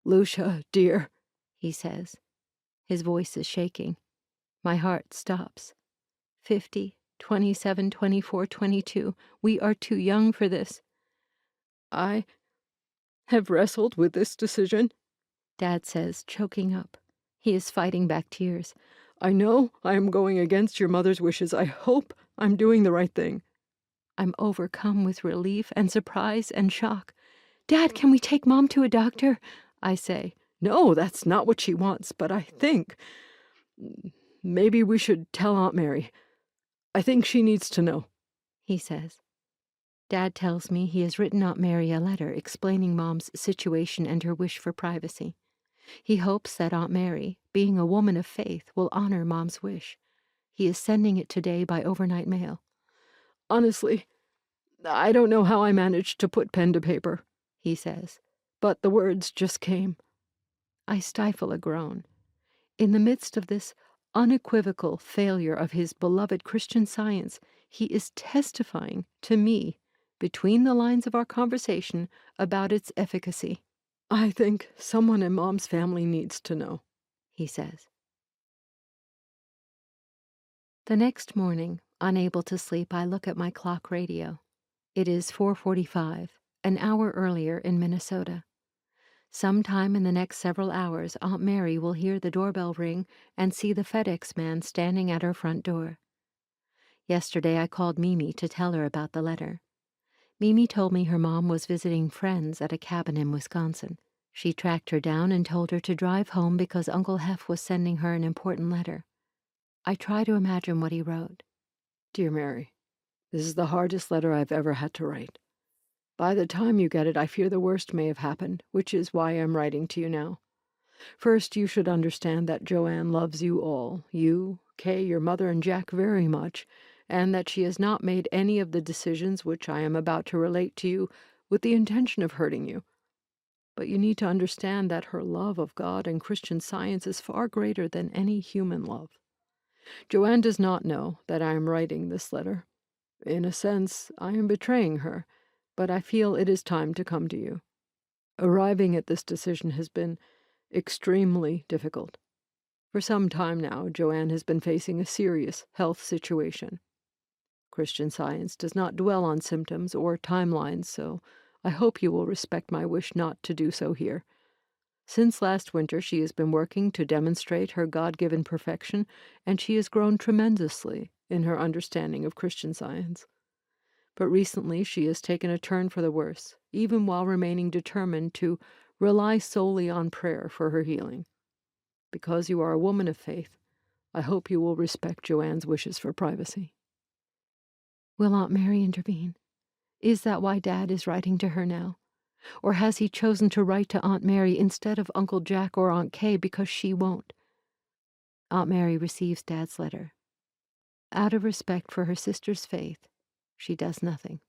"Lucia, dear," he says. His voice is shaking. My heart stops. 50, 27, 24, 22. We are too young for this. "I have wrestled with this decision," Dad says, choking up. He is fighting back tears. "I know I am going against your mother's wishes. I hope I'm doing the right thing." I'm overcome with relief and surprise and shock. Dad, can we take Mom to a doctor? I say. "No, that's not what she wants, but I think maybe we should tell Aunt Mary. I think she needs to know," he says. Dad tells me he has written Aunt Mary a letter explaining Mom's situation and her wish for privacy. He hopes that Aunt Mary, being a woman of faith, will honor Mom's wish. He is sending it today by overnight mail. "Honestly, I don't know how I managed to put pen to paper," he says. "but the words just came." I stifle a groan. In the midst of this unequivocal failure of his beloved Christian Science, he is testifying to me, between the lines of our conversation, about its efficacy. "I think someone in Mom's family needs to know," he says. The next morning, unable to sleep, I look at my clock radio. It is 4:45, an hour earlier in Minnesota. Sometime in the next several hours, Aunt Mary will hear the doorbell ring and see the FedEx man standing at her front door. Yesterday I called Mimi to tell her about the letter. Mimi told me her mom was visiting friends at a cabin in Wisconsin. She tracked her down and told her to drive home because Uncle Hef was sending her an important letter. I try to imagine what he wrote. "Dear Mary, this is the hardest letter I've ever had to write. By the time you get it, I fear the worst may have happened, which is why I'm writing to you now. First, you should understand that Joanne loves you all, you, Kay, your mother, and Jack very much, and that she has not made any of the decisions which I am about to relate to you with the intention of hurting you. But you need to understand that her love of God and Christian Science is far greater than any human love. Joanne does not know that I am writing this letter. In a sense, I am betraying her, but I feel it is time to come to you. Arriving at this decision has been extremely difficult. For some time now, Joanne has been facing a serious health situation. Christian Science does not dwell on symptoms or timelines, so I hope you will respect my wish not to do so here. Since last winter, she has been working to demonstrate her God-given perfection, and she has grown tremendously in her understanding of Christian Science. But recently she has taken a turn for the worse, even while remaining determined to rely solely on prayer for her healing. Because you are a woman of faith, I hope you will respect Joanne's wishes for privacy." Will Aunt Mary intervene? Is that why Dad is writing to her now? Or has he chosen to write to Aunt Mary instead of Uncle Jack or Aunt Kay because she won't? Aunt Mary receives Dad's letter. Out of respect for her sister's faith, she does nothing.